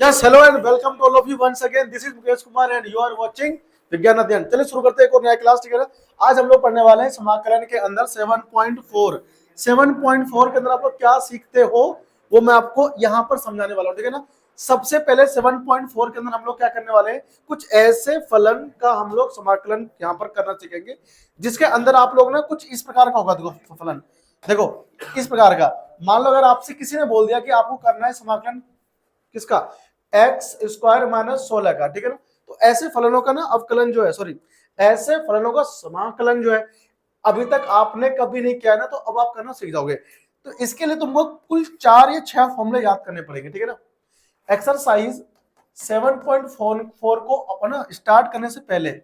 Yes, hello and welcome to all of you once again. This is Mukesh Kumar and you are watching विज्ञान अध्ययन। चलिए शुरू करते हैं एक और नया क्लास, ठीक है ना। आज हम लोग पढ़ने वाले हैं समाकलन के अंदर 7.4। 7.4 के अंदर आप लोग क्या सीखते हो वो मैं आपको यहाँ पर समझाने वाला हूँ, ठीक है ना। सबसे पहले 7.4 के अंदर हम लोग क्या करने वाले हैं, कुछ ऐसे फलन का हम लोग समाकलन यहाँ पर करना सीखेंगे जिसके अंदर आप लोग ना कुछ इस प्रकार का होगा। देखो फलन, देखो इस प्रकार का। मान लो अगर आपसे किसी ने बोल दिया कि आपको करना है समाकलन किसका, एक्स स्क्वायर माइनस 16 का, ठीक है ना। तो ऐसे फलनों का ना अवकलन जो है, सॉरी ऐसे फलनों का समाकलन जो है अभी तक आपने कभी नहीं किया ना, तो अब आप करना सीख जाओगे। तो इसके लिए तुमको कुल 4 या 6 फॉर्मूले याद करने पड़ेंगे, ठीक है ना। एक्सरसाइज 7.4 को अपना स्टार्ट करने से पहले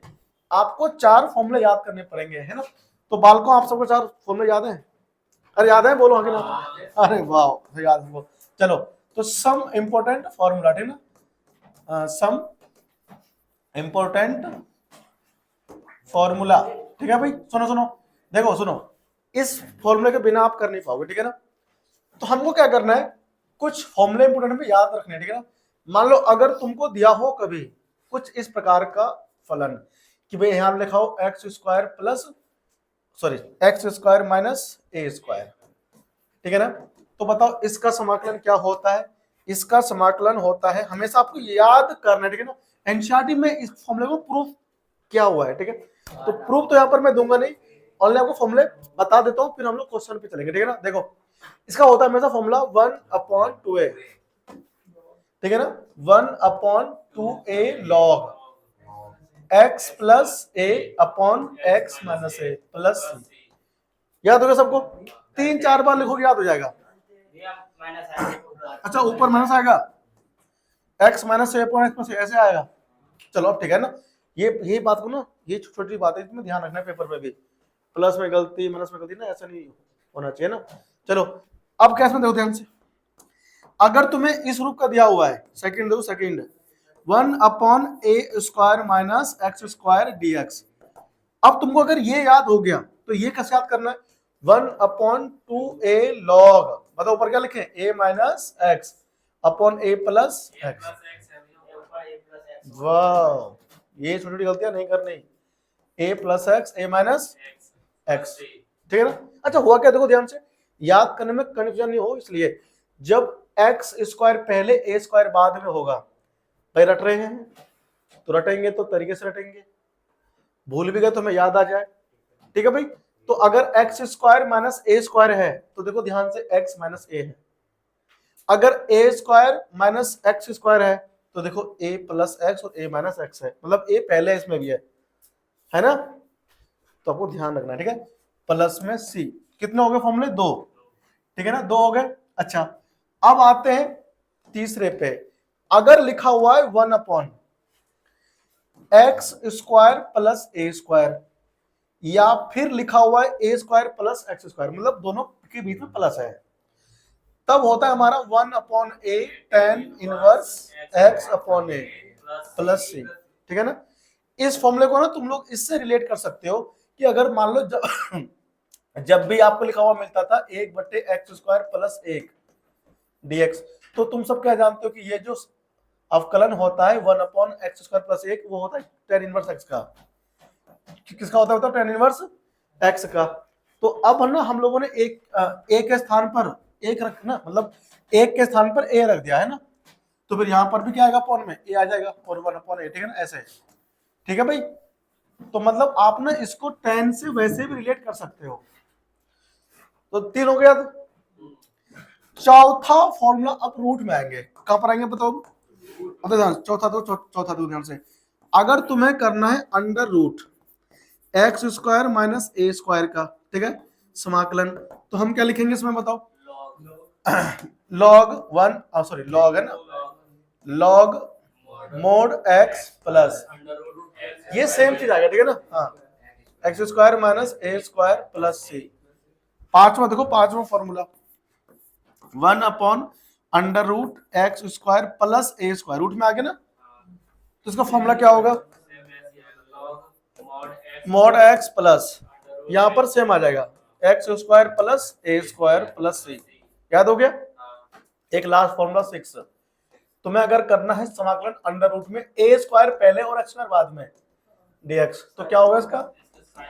आपको 4 फॉर्मूले याद करने पड़ेंगे, है ना। तो बालकों आप सबको 4 फॉर्मूले याद है? अरे याद है, बोलो आगे ना। अरे वाह, याद है। चलो तो सम इंपॉर्टेंट फॉर्मूला, ठीक है ना, सम इंपॉर्टेंट फॉर्मूला, ठीक है भाई। सुनो सुनो, देखो सुनो, इस फॉर्मूले के बिना आप कर नहीं पाओगे, ठीक है ना। तो हमको क्या करना है, कुछ फॉर्मूले इंपॉर्टेंट पे याद रखने, ठीक है ना। मान लो अगर तुमको दिया हो कभी कुछ इस प्रकार का फलन कि भाई यहां लिखा हो x square plus sorry x square minus a square, ठीक है ना। तो बताओ इसका समाकलन क्या होता है। इसका समाकलन होता है, हमेशा आपको याद करना है, ठीक है ना। एनसीईआरटी में इस फॉर्मूले को प्रूफ किया हुआ है, ठीक है। तो प्रूफ तो यहाँ पर मैं दूंगा नहीं, ऑनलाइन आपको फॉर्मूले बता देता हूँ, फिर हम लोग क्वेश्चन पे चलेंगे, ठीक है ना। देखो इसका होता है हमेशा फॉर्मूला 1/2a, ठीक है ना। 1/2a log x plus a upon x minus a plus c। याद होगा सबको? 3-4 बार लिखोगे याद हो जाएगा। अच्छा ऊपर माइनस आएगा, x माइनस ए अपॉन एक्स ऐसे आएगा। चलो अब ठीक है ना। ये बात को ना, ये छोटी बात है, इसमें ध्यान रखना है पेपर में भी। प्लस में गलती माइनस में गलती ना, ऐसा नहीं होना चाहिए ना। चलो अब कैसे देखो ध्यान से, अगर तुम्हें इस रूप का दिया हुआ है, सेकंड देखो second, 1/a square minus x square dx। अब तुमको अगर ये याद हो गया तो ये कैसे याद करना है, 1/2a log, बताओ ऊपर क्या लिखे, a minus x upon a plus x. वाह, ये छोटी छोटी गलतियां नहीं करनी। a plus x a minus x, ठीक है ना। अच्छा हुआ क्या, देखो ध्यान से, याद करने में कंफ्यूजन नहीं हो, इसलिए जब एक्स स्क्वायर पहले ए स्क्वायर बाद में होगा, भाई रट रहे हैं तो रटेंगे तो तरीके से रटेंगे, भूल भी गए तो हमें याद आ जाए, ठीक है भाई। तो अगर x square minus a square है तो देखो ध्यान से एक्स माइनस ए है। अगर ए स्क्वायर माइनस एक्स स्क्वायर है तो देखो ए प्लस एक्स और ए माइनस एक्स है, मतलब ए पहले इसमें भी है ना। तो आपको ध्यान रखना है, ठीक है। प्लस में सी, कितने हो गए फॉर्मूले, 2, ठीक है ना, 2 हो गए। अच्छा अब आते हैं तीसरे पे, अगर लिखा हुआ है 1/x square plus a square, या फिर लिखा हुआ है ए स्क्वायर प्लस एक्स स्क्वायर, मतलब दोनों के बीच में प्लस है, तब होता है हमारा 1/a tan inverse x upon a plus c, ठीक है ना। इस फॉर्मूले को ना तुम लोग इससे रिलेट कर सकते हो कि अगर मान लो जब भी आपको लिखा हुआ मिलता था 1/x स्क्वायर प्लस 1 dx, तो तुम सब क्या जानते हो कि ये जो अवकलन होता है 1/x स्क्वायर प्लस 1 वो होता है tan इनवर्स x का। किसका होता है, tan इनवर्स x का। तो अब ना हम लोगों ने एक के स्थान पर एक रखना, मतलब एक के स्थान पर ए रख दिया है ना, तो फिर यहां पर भी क्या आएगा, अपॉन में ए आ जाएगा और 1/a, ठीक है ना, ऐसे, ठीक है भाई। तो मतलब आप ना इसको tan से वैसे भी रिलेट कर सकते हो। तो 3 हो गया। चौथा फॉर्मूला अब रूट में आएंगे, कहां पर आएंगे बताओ। चौथा दो ध्यान से, अगर तुम्हें करना है under root x square minus a square का, ठीक है, समाकलन, तो हम क्या लिखेंगे इसमें बताओ, log 1 सॉरी log है ना, log मोड एक्स प्लस, ये सेम चीज आ गया, ठीक है ना। हाँ, x square minus a square plus c. पांचवा देखो, पांचवा फॉर्मूला 1/अंडर root x square plus a square, root में आ गया ना, तो इसका फॉर्मूला क्या होगा, मॉड एक्स प्लस, यहां पर सेम आ जाएगा x square plus a square plus सी। याद हो गया। एक लास्ट फॉर्मूला 6, तुम्हें अगर करना है समाकलन अंडर रूट में a स्क्वायर पहले और x स्क्वायर बाद में dx, तो क्या होगा इसका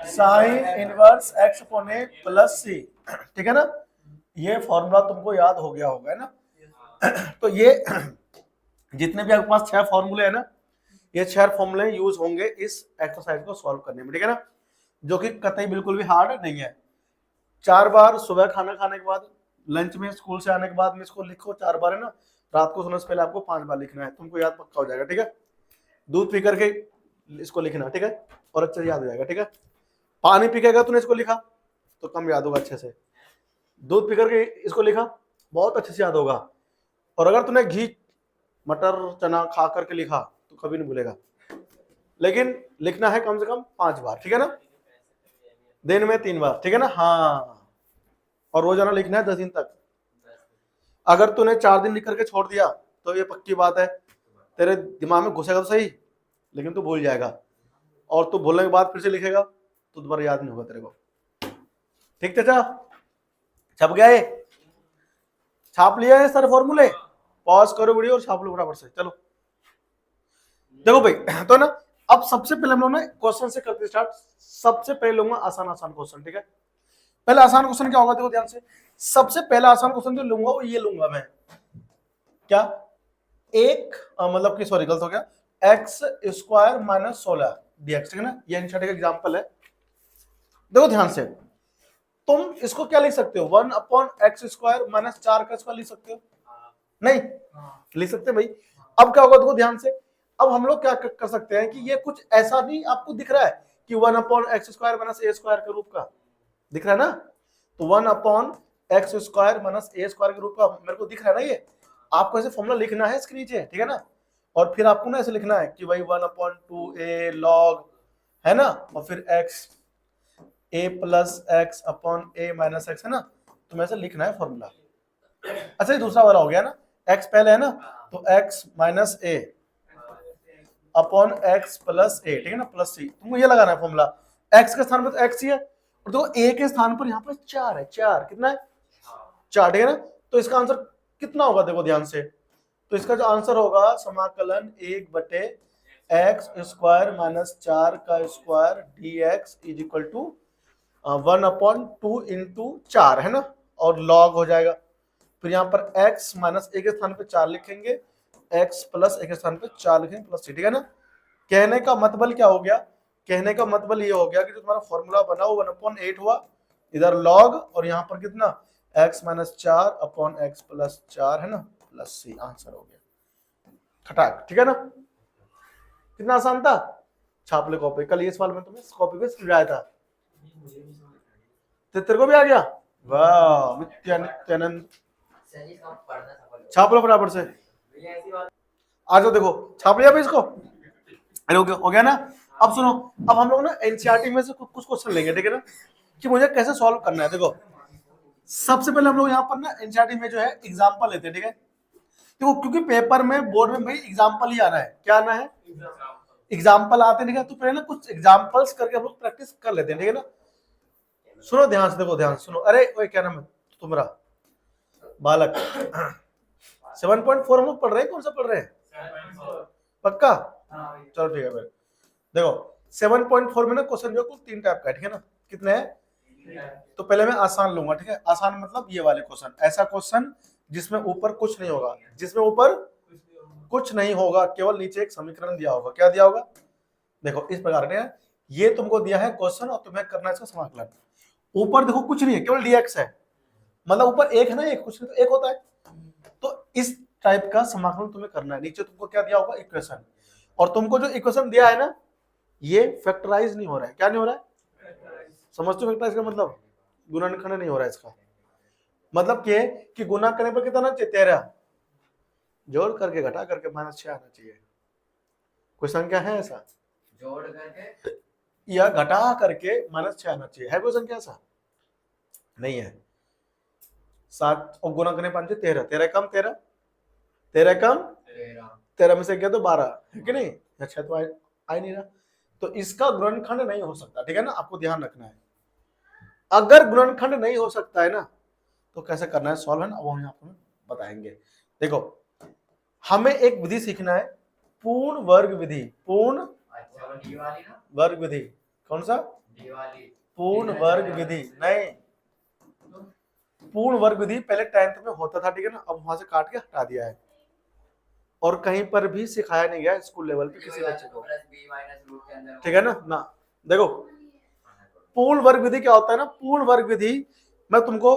sine inverse x upon a plus c, ठीक है ना। ये फॉर्मूला तुमको याद हो गया होगा, है ना। तो ये जितने भी आपके पास 6 फॉर्मूले है ना, ये 6 फॉर्मूले यूज होंगे इस एक्सरसाइज को सॉल्व करने में, ठीक है ना, जो कि कतई बिल्कुल भी हार्ड नहीं है। 4 बार सुबह खाना खाने के बाद, लंच में, स्कूल से आने के बाद में इसको लिखो 4 बार, है ना। रात को सोने से पहले आपको 5 बार लिखना है, तुमको याद पक्का हो जाएगा, ठीक है। दूध पी करके इसको लिखना, ठीक है, और अच्छे से याद हो जाएगा, ठीक है। पानी पी के तूने इसको लिखा तो कम याद होगा अच्छे से, दूध पी करके इसको लिखा बहुत अच्छे से याद होगा, और अगर तूने घी मटर चना खा करके लिखा तो कभी नहीं भूलेगा। लेकिन लिखना है कम से कम 5 बार, ठीक है ना, दिन में 3 बार, ठीक है ना। हाँ, और रोजाना लिखना है 10 दिन तक। अगर तूने 4 दिन लिख करके छोड़ दिया तो ये पक्की बात है तेरे दिमाग में घुसेगा तो सही, लेकिन तू भूल जाएगा, और तू भूलने के बाद फिर से लिखेगा तो दोबारा याद नहीं होगा तेरे को, ठीक चाचा। छप गया ये, छाप लिया है सारे फॉर्मूले, पॉज करो वीडियो और छाप लो फटाफट से, चलो। देखो भाई, तो ना अब सबसे पहले हम लोग ना क्वेश्चन से करते स्टार्ट। सबसे पहले लूंगा आसान आसान क्वेश्चन, ठीक है। पहले आसान क्वेश्चन क्या होगा, देखो ध्यान से। सबसे पहला आसान क्वेश्चन जो लूंगा वो ये लूंगा मैं, क्या, एक मतलब कि सॉरी गलत हो गया, एक्स स्क्वायर माइनस 16 dx, ठीक है ना। ये एनसीईआरटी का एग्जांपल है। देखो ध्यान से, तुम इसको क्या लिख सकते हो, 1 अपॉन एक्स स्क्वायर माइनस 4 का स्क्वायर लिख सकते हो, नहीं लिख सकते भाई। अब क्या होगा, देखो ध्यान से, अब हम लोग क्या कर सकते हैं कि ये कुछ ऐसा नहीं आपको दिख रहा है कि 1 upon x square minus a square के रूप का दिख रहा है ना, तो 1 upon x square minus a square के रूप का मेरे को दिख रहा है ना। ये आपको ऐसे फॉर्मूला लिखना है इसके नीचे, ठीक है ना, और फिर आपको ना ऐसे लिखना है कि भाई 1 अपॉन 2a लॉग, है ना, और फिर x a plus x upon a minus x, है ना, तो ऐसे लिखना है फॉर्मूला। अच्छा, ये दूसरा वाला हो गया ना, x पहले है ना, तो x minus a upon x plus a, ठीक है ना, प्लस c, तुमको ये लगाना है फॉर्मूला। x के स्थान पर तो x ही है, और देखो a के स्थान पर यहाँ पर 4 है, 4 कितना है 4, ठीक है ना। तो इसका आंसर कितना होगा, देखो ध्यान से, तो इसका जो आंसर होगा समाकलन 1 बटे एक्स स्क्वायर माइनस 4 का square dx is equal to 1 upon 2 into 4, है ना, और लॉग हो जाएगा। फिर यहाँ पर x माइनस ए के स्थान पे 4 लिखेंगे, x प्लस ए के स्थान पे 4 लिखेंगे प्लस सी, ठीक है ना। कहने का मतलब क्या हो गया, कहने का मतलब ये हो गया कि जो तुम्हारा फॉर्मूला बना वो 1/8 हुआ, इधर लॉग, और यहाँ पर कितना x minus 4 upon x plus 4, है ना, प्लस सी, आंसर हो गया खटाक, ठीक है ना। कितना आसान था, छाप ले कॉपी। कल ये सवाल में तुम्हें कॉपी पे समझाया था, तो तेरे को भी आ गया, वाह नित्यानंद, छाप लो फटाफट से, आ जाओ, देखो छाप लिया इसको, अरे हो गया ना। अब सुनो, अब हम लोग ना एनसीईआरटी में से कुछ क्वेश्चन लेंगे, ठीक है ना, कि मुझे कैसे सॉल्व करना है। देखो सबसे पहले हम लोग यहाँ पर ना एनसीईआरटी में जो है एग्जांपल लेते हैं, ठीक है। देखो क्योंकि पेपर में बोर्ड में भाई एग्जांपल ही आना है, क्या आना है, एग्जांपल आते हैं, ठीक है। तो पहले ना कुछ एग्जांपल्स करके हम लोग प्रैक्टिस कर लेते हैं, ठीक है ना। सुनो ध्यान से, देखो ध्यान से सुनो, अरे ओए क्या नाम है तुम्हारा बालक, 7.4 हम लोग पढ़ रहे हैं, कौन सा पढ़ रहे हैं, पक्का, चलो ठीक है। फिर देखो 7.4 में ना क्वेश्चन जो कुल 3 टाइप का है, ठीक है ना, कितने हैं, तो पहले मैं आसान लूंगा, ठीक है। आसान मतलब ये वाले क्वेश्चन, ऐसा क्वेश्चन जिसमें ऊपर कुछ नहीं होगा, जिसमें ऊपर कुछ नहीं होगा, केवल नीचे एक समीकरण दिया होगा। क्या दिया होगा, देखो इस प्रकार के ये तुमको दिया है क्वेश्चन और तुम्हें करना है इसका समाकलन। ऊपर देखो कुछ नहीं है, केवल dx है, मतलब ऊपर एक है ना, एक कुछ नहीं तो एक होता है, तो इस टाइप का समाकलन तुम्हें करना है। नीचे तुमको क्या दिया होगा, इक्वेशन, और तुमको जो इक्वेशन दिया है ना ये फैक्टराइज नहीं हो रहा है। क्या नहीं हो रहा है, समझते हो फैक्टराइज का मतलब, गुणनखंड नहीं हो रहा है। इसका मतलब क्या है कि गुना करने पर कितना चाहिए, 13, जोड़ करके घटा करके -6 आना चाहिए। कोई संख्या है ऐसा, जोड़ करके या घटा करके -6 आना चाहिए, है कोई संख्या ऐसा, नहीं है। 7 और गुना करने पर 13, 13 कम 13, 13 कम 13 में से गया तो 12 है कि नहीं, अच्छा तो आ नहीं रहा, तो इसका गुणनखंड नहीं हो सकता, ठीक है ना, आपको ध्यान रखना है। अगर गुणनखंड नहीं हो सकता है ना तो कैसे करना है सॉल्व, है ना, वो हम आपको बताएंगे। देखो हमें एक विधि सीखना है, पूर्ण वर्ग विधि। पूर्ण अच्छा वो डी वाली ना, वर्ग विधि। कौन सा? डी वाली। पूर्ण वर्ग विधि नहीं, पूर्ण वर्ग विधि पहले 10th में होता था, ठीक है ना, अब वहां से काट के हटा दिया है और कहीं पर भी सिखाया नहीं गया स्कूल लेवल पे किसी बच्चे को, प्लस बी माइनस रूट के अंदर ठीक है ना। देखो पूर्ण वर्ग विधि क्या होता है ना, पूर्ण वर्ग विधि मैं तुमको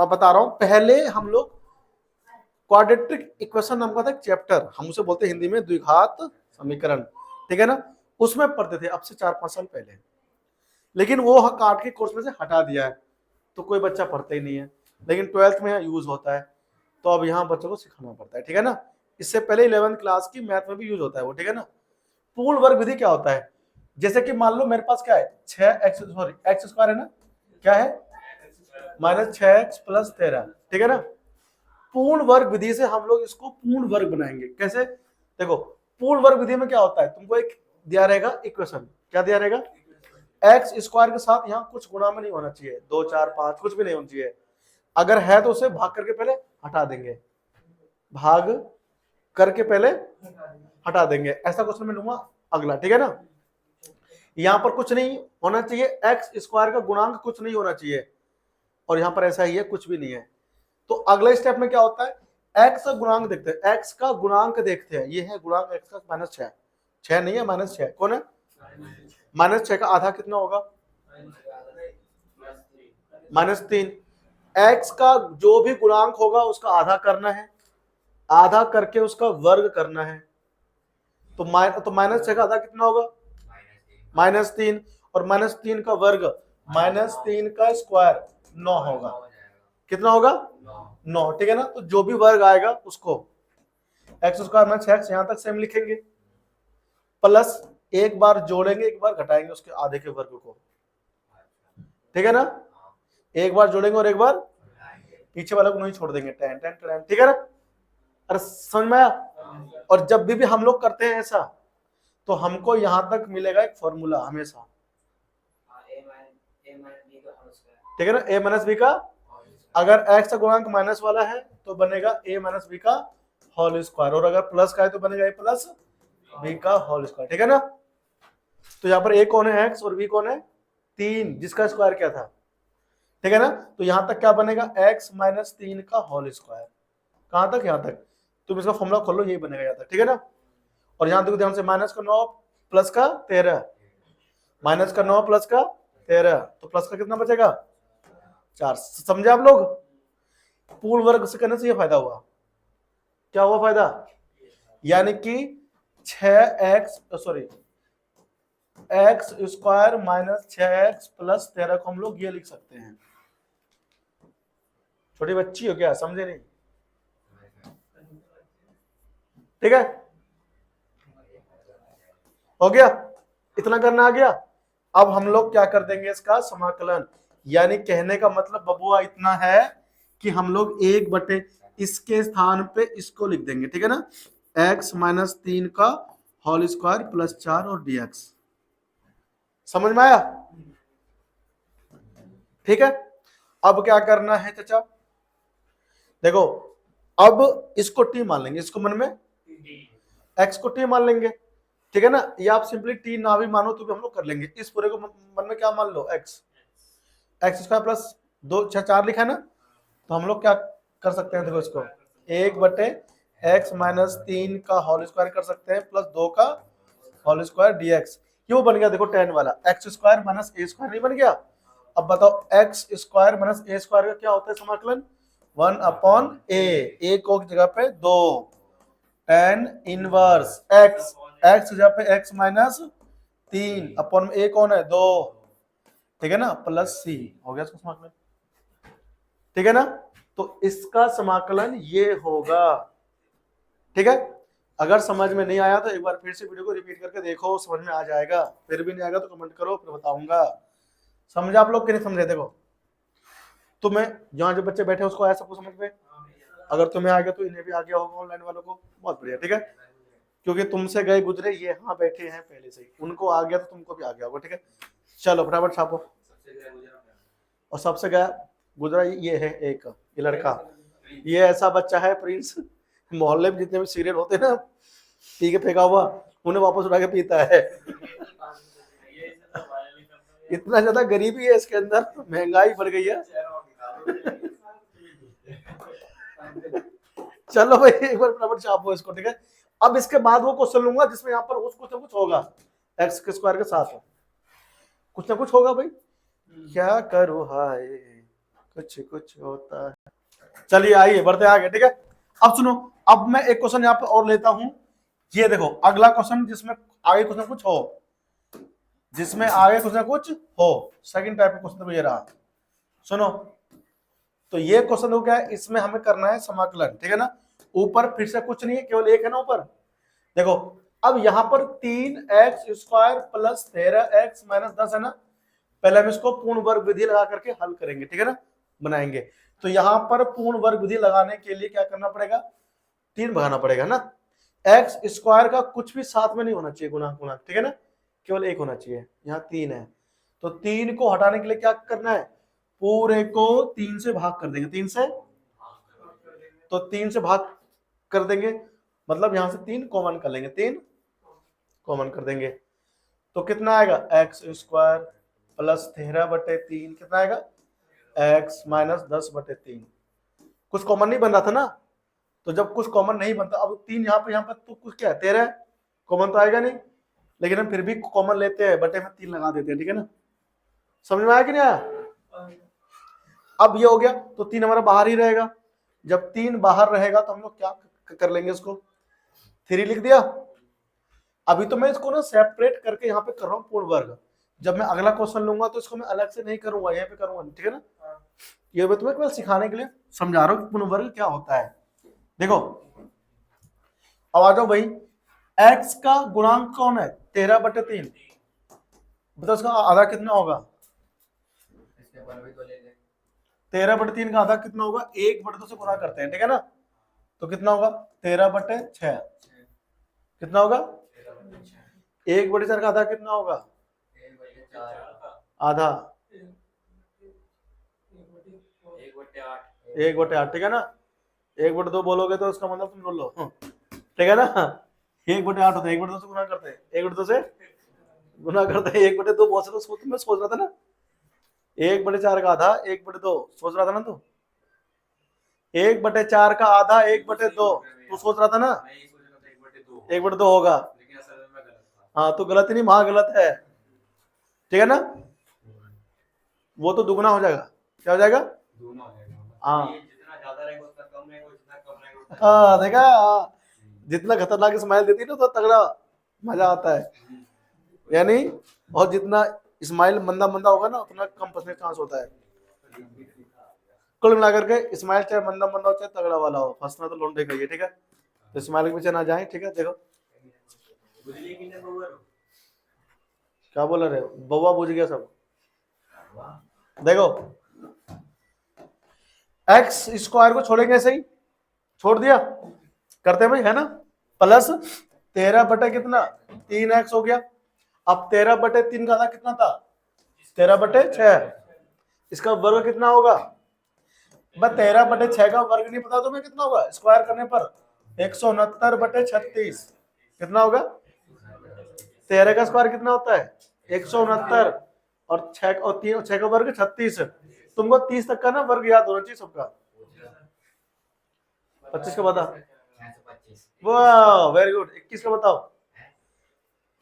बता रहा हूं। पहले हम लोग क्वाड्रेटिक इक्वेशन नाम का था एक चैप्टर, हम उसे बोलते हैं हिंदी में द्विघात समीकरण, ठीक है ना, उसमें पढ़ते थे अब से 4-5 साल पहले, लेकिन वो काट के कोर्स में से हटा दिया है तो कोई बच्चा पढ़ता ही नहीं है, लेकिन 12th में यूज होता है तो अब यहाँ बच्चों को सिखाना पड़ता है, ठीक है ना। इससे पहले 11th क्लास की मैथ में भी यूज होता है वो, ठीक है ना। पूर्ण वर्ग विधि क्या होता है, जैसे कि मान लो मेरे पास क्या है 6x एक्स स्क्वायर है ना, क्या है -6x + 13, ठीक है ना। पूर्ण वर्ग विधि से हम लोग इसको पूर्ण वर्ग बनाएंगे। कैसे? देखो पूर्ण वर्ग विधि में क्या होता है, तुमको एक दिया रहेगा इक्वेशन, क्या दिया रहेगा, एक्स स्क्वायर के साथ यहाँ कुछ गुणा में नहीं होना चाहिए, 2 4 5 कुछ भी नहीं होना चाहिए, अगर है तो उसे भाग करके पहले हटा देंगे, भाग करके पहले हटा देंगे, ऐसा क्वेश्चन मैं लूंगा अगला, ठीक है ना। यहाँ पर कुछ नहीं होना चाहिए, एक्स स्क्वायर का गुणांक कुछ नहीं होना चाहिए, और यहाँ पर ऐसा ही है कुछ भी नहीं है। तो अगले स्टेप में क्या होता है, एक्स का गुणांक देखते हैं, एक्स का गुणांक देखते हैं, ये है गुणांक एक्स का -6, 6 नहीं है -6, कौन है -6 का आधा कितना होगा -3, एक्स का जो भी गुणांक होगा उसका आधा करना है, आधा करके उसका वर्ग करना है, तो -6 का आधा कितना होगा -3, और -3 का वर्ग -3 का स्क्वायर 9 होगा, कितना होगा 9, ठीक है ना। तो जो भी वर्ग आएगा उसको x² -x यहां तक सेम लिखेंगे, प्लस एक बार जोड़ेंगे एक बार घटाएंगे उसके आधे के वर्ग को, ठीक है ना, एक बार जोड़ेंगे और एक बार पीछे वाले को नहीं छोड़ देंगे, टेन टेन टेन, ठीक है ना। अरे समझ में आया। और जब भी हम लोग करते हैं ऐसा तो हमको यहां तक मिलेगा एक फॉर्मूला हमेशा, ठीक है ना, a - b का, अगर x का गुणांक माइनस वाला है तो बनेगा a - b का होल स्क्वायर, और अगर प्लस का है तो बनेगा a + b का होल स्क्वायर, ठीक है ना। तो यहाँ पर a कौन है x और b कौन है 3, जिसका स्क्वायर क्या था, ठीक है ना। तो यहां तक क्या बनेगा x - 3 का होल स्क्वायर, कहां तक, यहां तक, तुम इसका फॉर्मूला खोल लो, यही बनेगा यहाँ तक, ठीक है ना। और यहां देखो ध्यान से, -9 + का 13, -9 + का 13, तो प्लस का कितना बचेगा 4, समझे आप लोग। पूर्ण वर्ग से करने से ये फायदा हुआ, क्या हुआ फायदा, यानी कि 6x x² - 6x + 13 को हम लोग ये लिख सकते हैं। छोटी बच्ची हो क्या, समझे नहीं, ठीक है, हो गया, इतना करना आ गया। अब हम लोग क्या कर देंगे, इसका समाकलन, यानी कहने का मतलब बबुआ इतना है कि हम लोग 1/, इसके स्थान पे इसको लिख देंगे, ठीक है ना, x - 3 का होल स्क्वायर +4 और dx, समझ में आया, ठीक है। अब क्या करना है चाचा, देखो अब इसको t मान लेंगे, इसको मन में x को t मान लेंगे, ठीक है ना, या आप सिंपली t ना भी मानो तो भी हम लोग कर लेंगे, इस पूरे को मन में क्या मान लो x² + 2 6 4 लिखा है ना, तो हम लोग क्या कर सकते हैं, देखो इसको 1/x - 3 का होल स्क्वायर कर सकते हैं +2 का होल स्क्वायर dx, ये वो बन गया देखो tan वाला, x² - a² नहीं बन गया। अब बताओ x² - a² का क्या होता है समाकलन, 1/a, को जगह पे 2 tan इनवर्स x जगह पे x - 3 अपन a कौन है 2, ठीक है ना, +c, हो गया इसका समाकलन, ठीक है ना। तो इसका समाकलन ये होगा, ठीक है। अगर समझ में नहीं आया तो एक बार फिर से वीडियो को रिपीट करके देखो, समझ में आ जाएगा, फिर भी नहीं आएगा तो कमेंट करो, फिर बताऊंगा। समझे आप लोग कि नहीं समझे, देखो तुम्हें जहाँ जो बच्चे बैठे उसको आया सबको समझ में, अगर तुम्हें आ गया तो इन्हें भी आ गया होगा, ऑनलाइन वालों को बहुत बढ़िया, ठीक है, क्योंकि तुमसे गए गुजरे ये यहाँ बैठे हैं पहले से ही, उनको आ गया तो तुमको भी आ गया होगा, ठीक है। चलो फटाफट छापो, और सबसे गया गुजरा ये है एक, ये लड़का, ये ऐसा बच्चा है प्रिंस मोहल्ले में जितने भी सीरियल होते हैं ना, पी के फेंका हुआ, उन्हें वापस उठा के पीता है। इतना ज्यादा गरीबी है इसके अंदर, महंगाई बढ़ गई है। चलो भाई, एक बार फटाफट छापो इसको, ठीक है। अब इसके बाद वो क्वेश्चन लूंगा जिसमें यहाँ पर कुछ ना कुछ होगा, एक्स के स्क्वायर के साथ कुछ ना कुछ होगा भाई। क्या करूँ हाय, कुछ कुछ होता है। चलिए आइए बढ़ते आगे, ठीक है। अब सुनो, अब मैं एक क्वेश्चन यहाँ पे और लेता हूं। ये देखो अगला क्वेश्चन जिसमें आगे कुछ ना कुछ हो, जिसमें आगे कुछ ना कुछ हो, सेकंड टाइप का क्वेश्चन ये रहा। सुनो, तो ये क्वेश्चन हो गया, इसमें हमें करना है समाकलन, ठीक है ना। ऊपर फिर से कुछ नहीं है, केवल एक है ना ऊपर। देखो अब यहाँ पर 3x² प्लस 13x माइनस 10 है ना। पहले हम इसको पूर्ण वर्ग विधि लगा करके हल करेंगे, ठीक है ना, बनाएंगे। तो यहाँ पर पूर्ण वर्ग विधि लगाने के लिए क्या करना पड़ेगा, 3 भगाना पड़ेगा ना। x² का कुछ भी साथ में नहीं होना चाहिए गुणा गुणा, ठीक है ना, केवल एक होना चाहिए। यहाँ 3 है, तो 3 को हटाने के लिए क्या करना है, पूरे को 3 से भाग कर देंगे। 3 से, तो 3 से भाग कर देंगे, मतलब यहां से 3 कॉमन कर लेंगे, 3 कॉमन कर देंगे, तो कितना आएगा, x² प्लस 13/3 कितना आएगा, x माइनस 10/3। कुछ कॉमन नहीं बन रहा था ना, तो जब कुछ कॉमन नहीं बनता, अब 3 यहाँ पर तो कुछ क्या है, 13 कॉमन तो आएगा नहीं, लेकिन हम फिर भी कॉमन लेते हैं, बटे में 3 लगा देते हैं, ठीक है ना। समझ में आया कि नहीं आया। अब ये हो गया, तो 3 हमारा बाहर ही रहेगा। जब 3 बाहर रहेगा तो हम लोग क्या कर लेंगे, इसको 3 लिख दिया। अभी तो मैं इसको ना सेपरेट करके यहाँ पे कर रहा हूँ पूर्ण वर्ग। जब मैं अगला क्वेश्चन लूंगा तो इसको मैं अलग से नहीं करूंगा, यहाँ पे करूंगा, ठीक है ना। ये मैं तुम्हें केवल सिखाने के लिए समझा रहा हूँ पूर्ण वर्ग क्या होता है। देखो अब आ जाओ भाई, x का गुणांक कौन है, 13/3। बताओ इसका आधा कितना होगा, 13/3 का आधा कितना होगा, 1/2 से गुणा करते हैं, ठीक है ना। तो कितना होगा, 13/6 कितना होगा, 1/4 का आधा कितना होगा, आधा 1/8, ठीक है ना। 1/2 बोलोगे तो उसका मतलब तुम बोल लो, ठीक है ना। 1/8 होता है, 1/2 से गुणा करते हैं, 1/2 से गुणा करते हैं, 1/2 बहुत से तो मैं सोच रहा था ना, 1/4 का आधा 1/2 सोच रहा था ना तू, 1/4 का आधा 1/2 तू सोच रहा था ना, 1/2 होगा। हाँ तो गलत ही नहीं, वहां गलत है, ठीक है ना। वो तो दुगना हो जाएगा, क्या हो जाएगा, हाँ हाँ देखा, जितना खतरनाक स्माइल देती है ना तो तगड़ा मजा आता है, यानी, और जितना स्माइल मंदा मंदा होगा ना उतना कम फंसने का चांस होता है। कुल मिलाकर के स्माइल चाहे मंदा मंदा हो चाहे तगड़ा वाला हो, फंसना तो लोंडे का ही है, ठीक है। तो स्माइल के पीछे ना जाए, ठीक है। देखो क्या बोल रहे हो, बउआ बुझ गया सब। देखो x² को छोड़ेंगे, ऐसे ही छोड़ दिया, करते भाई, है ना। प्लस 13 कितना 3x हो गया। अब 13/3 का आधा कितना था, 13/6। इसका वर्ग कितना होगा, बस 13/6 का वर्ग नहीं पता तुम्हें कितना होगा, स्क्वायर करने पर 169/36 कितना होगा। 13 का स्क्वायर कितना होता है 169, और 6 का वर्ग 36। तुमको 30 तक का ना वर्ग याद होना चाहिए सबका। 25 का बता, वाह वेरी गुड। 21 का बताओ,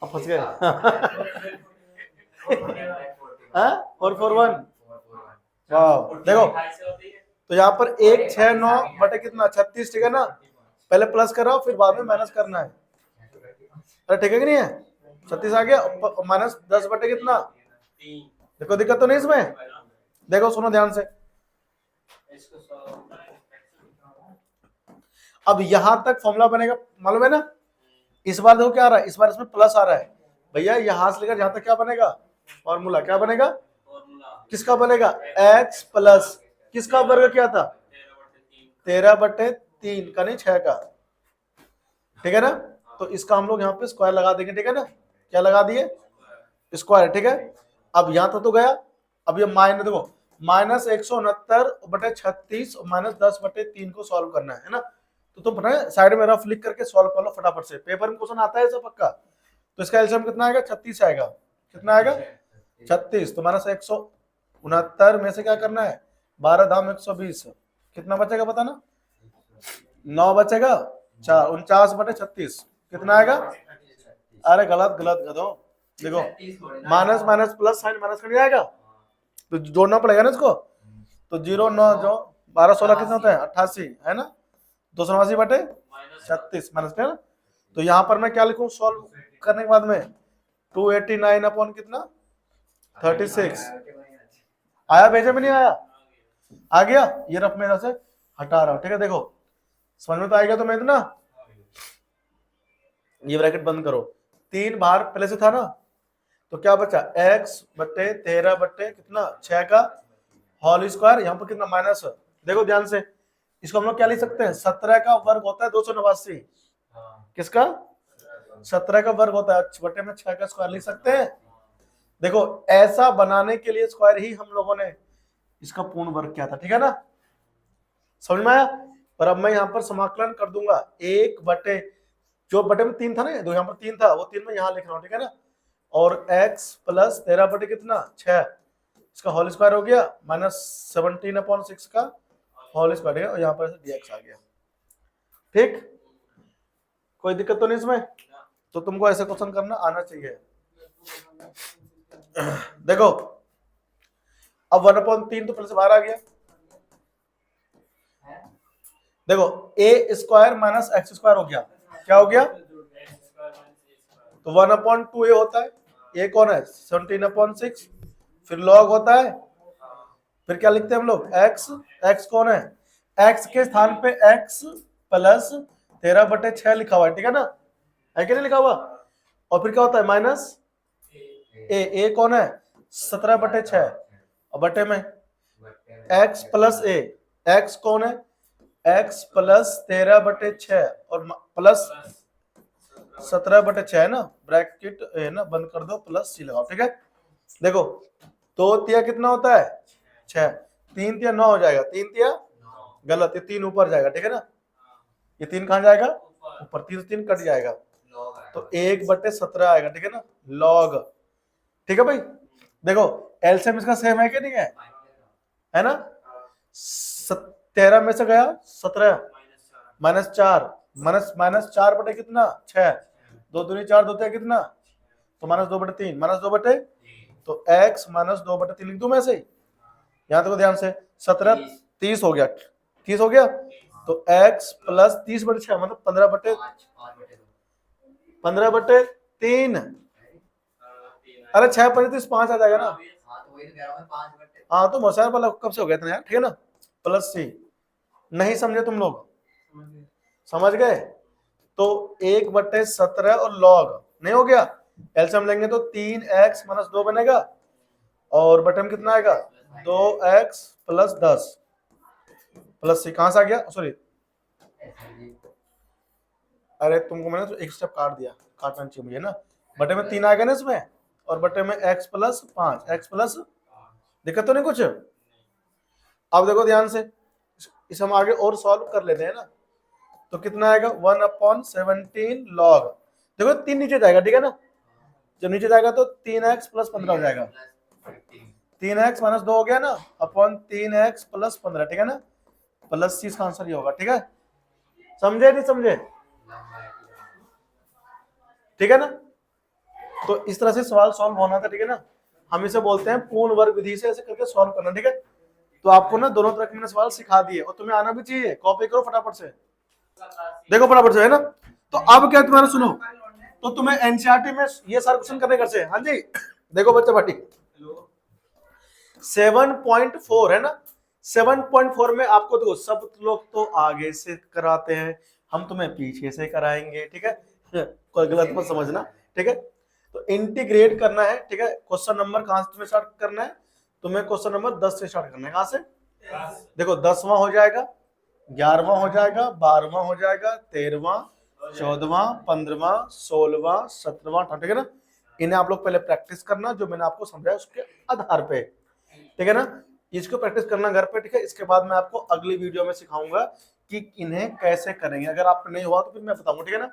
अब फंस गए। और 4 1, वाह। देखो तो यहाँ पर 169 बटे कितना 36, ठीक है ना। पहले प्लस कराओ फिर बाद में माइनस करना है, अरे ठीक है कि नहीं है। 36 आ गया, माइनस 10 बटे कितना, देखो दिक्कत तो नहीं इसमें। देखो सुनो ध्यान से, अब यहां तक फॉर्मूला बनेगा, मालूम है ना। इस बार देखो क्या आ रहा है, इस बार इसमें प्लस आ रहा है भैया, यहां से लेकर यहां तक क्या बनेगा, फॉर्मूला क्या बनेगा, किसका बनेगा, x प्लस किसका वर्ग क्या था, 13/3 का, नहीं 6 का, ठीक है ना। तो इसका हम लोग यहाँ पे स्क्वायर लगा देंगे, ठीक है ना। क्या लगा दिए, स्क्वायर, ठीक है। अब यहां तक तो गया, अब ये माइनस, देखो माइनस 169/36 माइनस 10/3 को सॉल्व करना है ना। तो तुम पता है साइड में रफ लिख करके सॉल्व कर लो फटाफट से, पेपर में क्वेश्चन आता है सब पक्का। तो इसका एलसीएम कितना आएगा, 36 आएगा। कितना आएगा, 36। तो माइनस 169 में से क्या करना है, 12 धाम 120, कितना बचेगा बताना, 9 बचेगा, 4 49/36 कितना आएगा। अरे गलत गलत गधो, देखो minus minus plus sign minus कर जाएगा, तो जोड़ना पड़ेगा ना इसको। तो 0 9 जो 12 16 कितना होता है 88 है ना, 289/36 माइनस है ना। तो यहाँ पर मैं क्या लिखूं सॉल्व करने के बाद में 289 अपॉन कितना 36 आया, भेजे में नहीं आया, आ गया। ये रफ में से हटा रहा हूं, ठीक है। देखो समझ में तो आएगा तो मैं इतना, ये ब्रैकेट बंद करो, 3 बाहर पहले से था ना, तो क्या बचा x/13 कितना 6 का होल स्क्वायर, यहाँ पर कितना माइनस। देखो ध्यान से, इसको हम लोग क्या लिख सकते हैं, 17 का वर्ग होता है 289। किसका, 17 का वर्ग होता है, बटे में 6 का स्क्वायर लिख सकते हैं। देखो ऐसा बनाने के लिए स्क्वायर ही हम लोगों ने इसका पूर्ण वर्ग किया था, ठीक है ना, समझ में आया। पर अब मैं यहाँ पर समाकलन कर दूंगा, 1 बटे जो बटे में 3 था ना, जो यहाँ पर 3 था वो 3 में यहाँ लिख रहा हूँ, ठीक है ना। और x प्लस 13 बटे कितना 6, इसका होल स्क्वायर हो गया, माइनस 17/6 का होल स्क्वायर है, और यहाँ पर dx आ गया। ठीक, कोई दिक्कत तो नहीं इसमें। तो तुमको ऐसे क्वेश्चन करना आना चाहिए। देखो अब 1/3 तो पहले से बाहर आ गया। देखो a square minus x square हो गया, क्या हो गया, तो 1/2a होता है, a कौन है 17/6, फिर log होता है, फिर क्या लिखते हैं हम लोग x कौन है, x के स्थान पे x प्लस 13/6 लिखा हुआ है, ठीक है ना, है कि नहीं लिखा हुआ। और फिर क्या होता है माइनस a कौन है 17/6, और बटे में x प्लस a, x कौन है x प्लस 13/6 और प्लस 17/6 है ना, ब्रैकेट है ना बंद कर दो, प्लस c लगाओ, ठीक है। देखो 2 तिया कितना होता है 6, 3 तिया 9 हो जाएगा, 3 तिया गलत, ये 3 ऊपर जाएगा, ठीक है ना, ये 3 कहाँ जाएगा ऊपर, 3 से 3 कट जाएगा, तो 1/17 आएगा, ठीक है ना, log, ठीक है भाई। देखो एलसीएम इसका सेम है कि नहीं है ना, 13 में से गया 17 माइनस 4 माइनस 4 बटे कितना 6, 2 दूनी 4 2 कितना, तो माइनस 2/3 माइनस 2 बटे, तो x माइनस 2/3 लिख दूं मैं से, यहाँ तक ध्यान से 17 30 हो गया, 30 हो गया, तो x प्लस 30/6 मतलब 15/3, अरे 6 5 आ जाएगा ना, हाँ तो मौसार वाला कब से हो गया था यार, ठीक है ना, प्लस c। नहीं समझे तुम लोग, समझ गए, तो 1/17 और log नहीं हो गया, एलसीएम लेंगे तो 3x माइनस 2 बनेगा, और बटे में कितना आएगा 2x प्लस 10 प्लस c, कहां से आ गया सॉरी, अरे तुमको मैंने तो एक स्टेप काट दिया, काटना चाहिए मुझे ना, बटे में 3 आएगा ना इसमें, और बटे में x प्लस 5, x प्लस, दिक्कत तो नहीं कुछ। अब देखो ध्यान से, इसे हम आगे और सॉल्व कर लेते हैं ना, तो कितना आएगा 1/17 log, देखो 3 नीचे जाएगा, ठीक है ना, जब नीचे जाएगा तो 3x प्लस 15 हो जाएगा, 3x माइनस 2 हो गया ना, अपॉन 3x प्लस 15, ठीक है ना, प्लस c का आंसर ये होगा, ठीक है, समझे नहीं समझे, ठीक है ना। तो इस तरह से सवाल सॉल्व होना था, ठीक है ना, हम इसे बोलते हैं पूर्ण वर्ग विधि से ऐसे करके सॉल्व करना, ठीक है। तो आपको ना दोनों तरह के मैंने सवाल सिखा दिए, और तुम्हें आना भी चाहिए, कॉपी करो फटाफट से, देखो फटाफट से, है ना। तो अब क्या तुम्हारा सुनो, तो तुम्हें एनसीईआरटी में ये सारे क्वेश्चन करने कैसे, हाँ जी देखो बच्चे भाटी 7.4 है ना, 7.4 में आपको देखो सब लोग तो आगे से कराते हैं, हम तुम्हें पीछे से कराएंगे, ठीक है, कोई गलत मत समझना, ठीक है। तो इंटीग्रेट करना है, ठीक है, क्वेश्चन नंबर कहां से तुम्हें स्टार्ट करना है, तुम्हें क्वेश्चन नंबर 10 से स्टार्ट करना है, कहां से, देखो 10वां हो जाएगा, 11वां हो जाएगा, 12वां हो जाएगा, 13वां 14वां 15वां 16वां 17वां, ठीक है ना। इन्हें आप लोग पहले प्रैक्टिस करना, जो मैंने आपको समझाया उसके आधार पे, ठीक है ना, इसको प्रैक्टिस करना घर पे, ठीक है। इसके बाद मैं आपको अगली वीडियो में सिखाऊंगा कि इन्हें कैसे करेंगे। अगर आप नहीं हुआ तो फिर मैं बताऊंगा, ठीक है ना।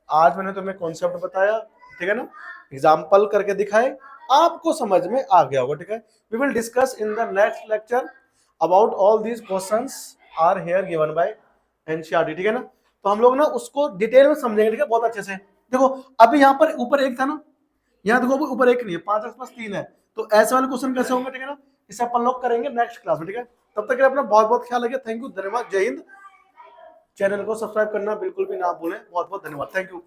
आज मैंने तुम्हें कॉन्सेप्ट बताया, ठीक है ना, एग्जाम्पल करके दिखाए, आपको समझ में आ गया होगा, ठीक है। We will discuss in the next lecture about all these questions are here given by NCERT, ठीक है ना। तो हम लोग ना उसको डिटेल में समझेंगे, ठीक है, बहुत अच्छे से। देखो अभी यहाँ पर ऊपर एक था ना, यहाँ देखो ऊपर एक नहीं है, 5x+3 है, तो ऐसे वाले क्वेश्चन कैसे होंगे, ठीक है ना, इसे अपन लोग करेंगे नेक्स्ट क्लास में, ठीक है। तब तक के लिए अपना बहुत बहुत ख्याल रखिए। थैंक यू, धन्यवाद, जय हिंद। चैनल को सब्सक्राइब करना बिल्कुल भी ना भूलें। बहुत बहुत धन्यवाद, थैंक यू।